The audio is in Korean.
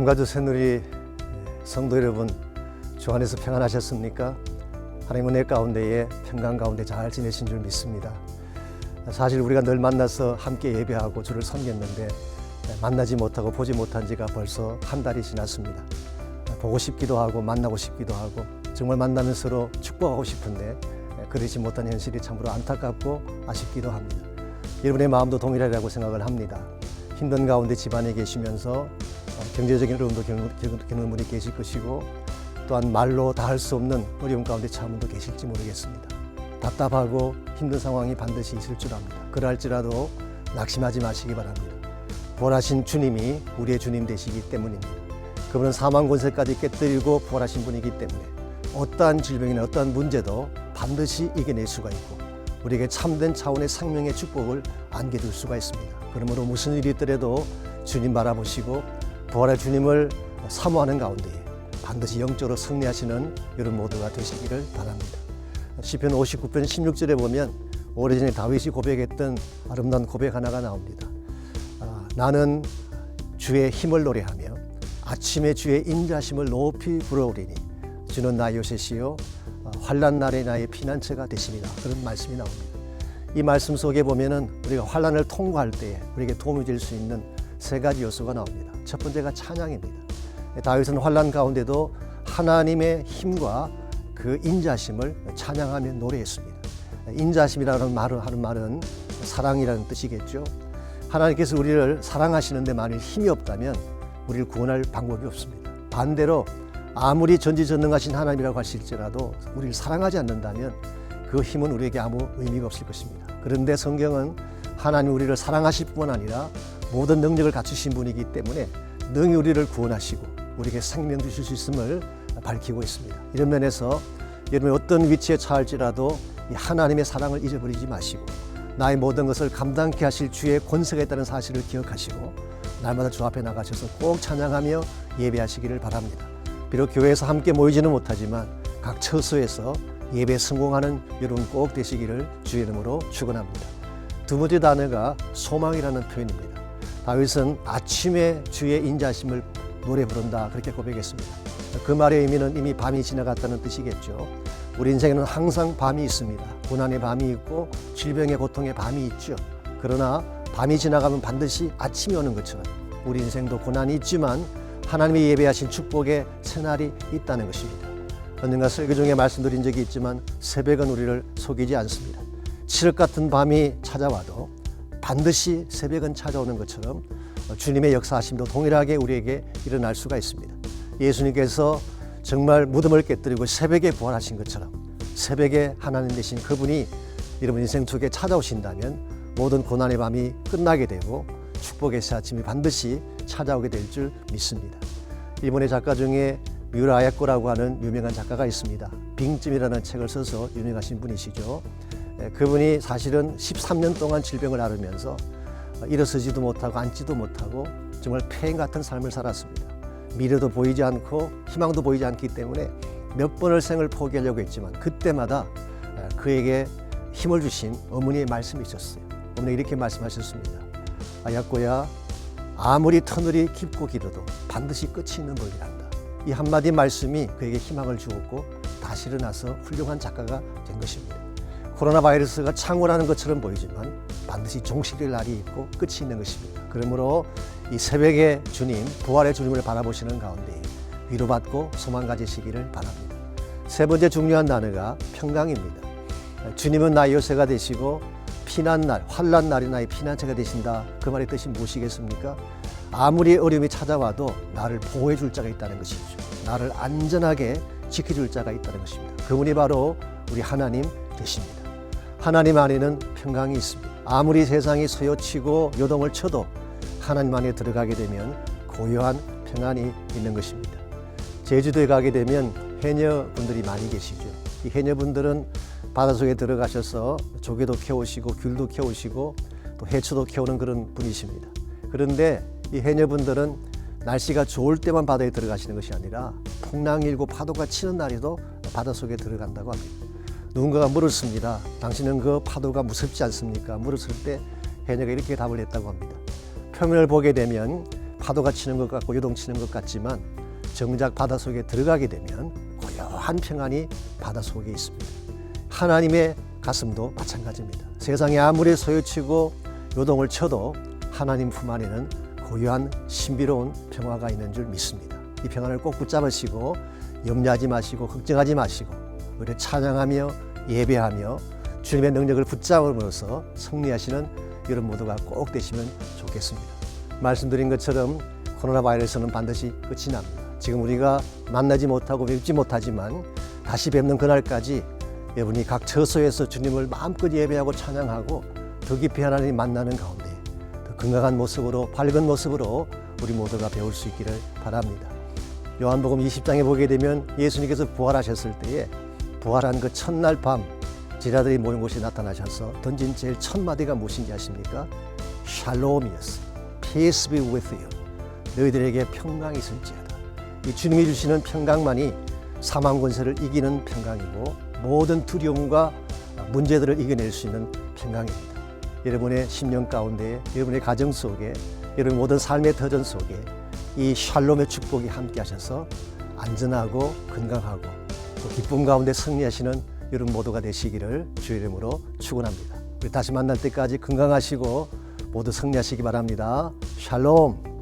남가주 새누리 성도 여러분, 주 안에서 평안하셨습니까? 하나님 은혜 가운데에 평강 가운데 잘 지내신 줄 믿습니다. 사실 우리가 늘 만나서 함께 예배하고 주를 섬겼는데 만나지 못하고 보지 못한 지가 벌써 한 달이 지났습니다. 보고 싶기도 하고 만나고 싶기도 하고 정말 만나면 서로 축복하고 싶은데 그러지 못한 현실이 참으로 안타깝고 아쉽기도 합니다. 여러분의 마음도 동일하리라고 생각을 합니다. 힘든 가운데 집안에 계시면서 경제적인 어려움도 겪는 분이 계실 것이고 또한 말로 다 할 수 없는 어려움 가운데 참은 분도 계실지 모르겠습니다. 답답하고 힘든 상황이 반드시 있을 줄 압니다. 그러할지라도 낙심하지 마시기 바랍니다. 부활하신 주님이 우리의 주님 되시기 때문입니다. 그분은 사망 권세까지 깨뜨리고 부활하신 분이기 때문에 어떠한 질병이나 어떠한 문제도 반드시 이겨낼 수가 있고 우리에게 참된 차원의 생명의 축복을 안겨줄 수가 있습니다. 그러므로 무슨 일이 있더라도 주님 바라보시고 부활의 주님을 사모하는 가운데 반드시 영적으로 승리하시는 여러분 모두가 되시기를 바랍니다. 시편 59편 16절에 보면 오래전에 다윗이 고백했던 아름다운 고백 하나가 나옵니다. 나는 주의 힘을 노래하며 아침에 주의 인자심을 높이 부르오리니 주는 나의 요새시요 환난 날에 나의 피난처가 되십니다. 그런 말씀이 나옵니다. 이 말씀 속에 보면은 우리가 환난을 통과할 때에 우리에게 도움이 될 수 있는 세 가지 요소가 나옵니다. 첫 번째가 찬양입니다. 다윗은 환난 가운데도 하나님의 힘과 그 인자심을 찬양하며 노래했습니다. 인자심이라는 말은 사랑이라는 뜻이겠죠. 하나님께서 우리를 사랑하시는데 만일 힘이 없다면 우리를 구원할 방법이 없습니다. 반대로 아무리 전지전능하신 하나님이라고 하실지라도 우리를 사랑하지 않는다면 그 힘은 우리에게 아무 의미가 없을 것입니다. 그런데 성경은 하나님 우리를 사랑하실 뿐만 아니라 모든 능력을 갖추신 분이기 때문에 능히 우리를 구원하시고 우리에게 생명 주실 수 있음을 밝히고 있습니다. 이런 면에서 여러분이 어떤 위치에 처할지라도 이 하나님의 사랑을 잊어버리지 마시고 나의 모든 것을 감당케 하실 주의 권세가 있다는 사실을 기억하시고 날마다 주 앞에 나가셔서 꼭 찬양하며 예배하시기를 바랍니다. 비록 교회에서 함께 모이지는 못하지만 각 처소에서 예배에 성공하는 여러분 꼭 되시기를 주의 이름으로 축원합니다. 두 번째 단어가 소망이라는 표현입니다. 다윗은 아침에 주의 인자심을 노래 부른다 그렇게 고백했습니다. 그 말의 의미는 이미 밤이 지나갔다는 뜻이겠죠. 우리 인생에는 항상 밤이 있습니다. 고난의 밤이 있고 질병의 고통의 밤이 있죠. 그러나 밤이 지나가면 반드시 아침이 오는 것처럼 우리 인생도 고난이 있지만 하나님이 예배하신 축복의 새날이 있다는 것입니다. 언젠가 설교 중에 말씀드린 적이 있지만 새벽은 우리를 속이지 않습니다. 칠흑 같은 밤이 찾아와도 반드시 새벽은 찾아오는 것처럼 주님의 역사하심도 동일하게 우리에게 일어날 수가 있습니다. 예수님께서 정말 무덤을 깨뜨리고 새벽에 부활하신 것처럼 새벽에 하나님 되신 그분이 여러분 인생 속에 찾아오신다면 모든 고난의 밤이 끝나게 되고 축복의 새 아침이 반드시 찾아오게 될 줄 믿습니다. 일본의 작가 중에 미우라 아야코라고 하는 유명한 작가가 있습니다. 빙쯤이라는 책을 써서 유명하신 분이시죠. 그분이 사실은 13년 동안 질병을 앓으면서 일어서지도 못하고 앉지도 못하고 정말 폐인 같은 삶을 살았습니다. 미래도 보이지 않고 희망도 보이지 않기 때문에 몇 번을 생을 포기하려고 했지만 그때마다 그에게 힘을 주신 어머니의 말씀이 있었어요. 어머니 이렇게 말씀하셨습니다. 아야코야, 아무리 터널이 깊고 길어도 반드시 끝이 있는 법이란다. 이 한마디 말씀이 그에게 희망을 주었고 다시 일어나서 훌륭한 작가가 된 것입니다. 코로나 바이러스가 창궐하는 것처럼 보이지만 반드시 종식될 날이 있고 끝이 있는 것입니다. 그러므로 이 새벽에 주님, 부활의 주님을 바라보시는 가운데 위로받고 소망 가지시기를 바랍니다. 세 번째 중요한 단어가 평강입니다. 주님은 나의 요새가 되시고 피난날, 환난 날이 나의 피난처가 되신다. 그 말의 뜻이 무엇이겠습니까? 아무리 어려움이 찾아와도 나를 보호해 줄 자가 있다는 것이죠. 나를 안전하게 지켜줄 자가 있다는 것입니다. 그분이 바로 우리 하나님 되십니다. 하나님 안에는 평강이 있습니다. 아무리 세상이 소요치고 요동을 쳐도 하나님 안에 들어가게 되면 고요한 평안이 있는 것입니다. 제주도에 가게 되면 해녀분들이 많이 계시죠. 이 해녀분들은 바닷속에 들어가셔서 조개도 캐오시고 귤도 캐오시고 또 해초도 캐오는 그런 분이십니다. 그런데 이 해녀분들은 날씨가 좋을 때만 바다에 들어가시는 것이 아니라 풍랑이 일고 파도가 치는 날에도 바닷속에 들어간다고 합니다. 누군가가 물었습니다. 당신은 그 파도가 무섭지 않습니까? 물었을 때 해녀가 이렇게 답을 했다고 합니다. 표면을 보게 되면 파도가 치는 것 같고 요동치는 것 같지만 정작 바닷속에 들어가게 되면 고요한 평안이 바닷속에 있습니다. 하나님의 가슴도 마찬가지입니다. 세상에 아무리 소요치고 요동을 쳐도 하나님 품 안에는 고요한 신비로운 평화가 있는 줄 믿습니다. 이 평안을 꼭 붙잡으시고 염려하지 마시고 걱정하지 마시고 우리 찬양하며 예배하며 주님의 능력을 붙잡음으로써 승리하시는 여러분 모두가 꼭 되시면 좋겠습니다. 말씀드린 것처럼 코로나 바이러스는 반드시 끝이 납니다. 지금 우리가 만나지 못하고 뵙지 못하지만 다시 뵙는 그날까지 여러분이 각 처소에서 주님을 마음껏 예배하고 찬양하고 더 깊이 하나님 만나는 가운데 더 건강한 모습으로 밝은 모습으로 우리 모두가 배울 수 있기를 바랍니다. 요한복음 20장에 보게 되면 예수님께서 부활하셨을 때에 부활한 그 첫날 밤 제자들이 모인 곳에 나타나셔서 던진 제일 첫 마디가 무엇인지 아십니까? 샬롬이었어. Peace be with you. 너희들에게 평강이 있을지어다. 이 주님이 주시는 평강만이 사망 권세를 이기는 평강이고 모든 두려움과 문제들을 이겨낼 수 있는 평강입니다. 여러분의 심령 가운데, 여러분의 가정 속에, 여러분의 모든 삶의 터전 속에 이 샬롬의 축복이 함께 하셔서 안전하고 건강하고 또 기쁨 가운데 승리하시는 여러분 모두가 되시기를 주의 이름으로 축원합니다. 우리 다시 만날 때까지 건강하시고 모두 승리하시기 바랍니다. 샬롬.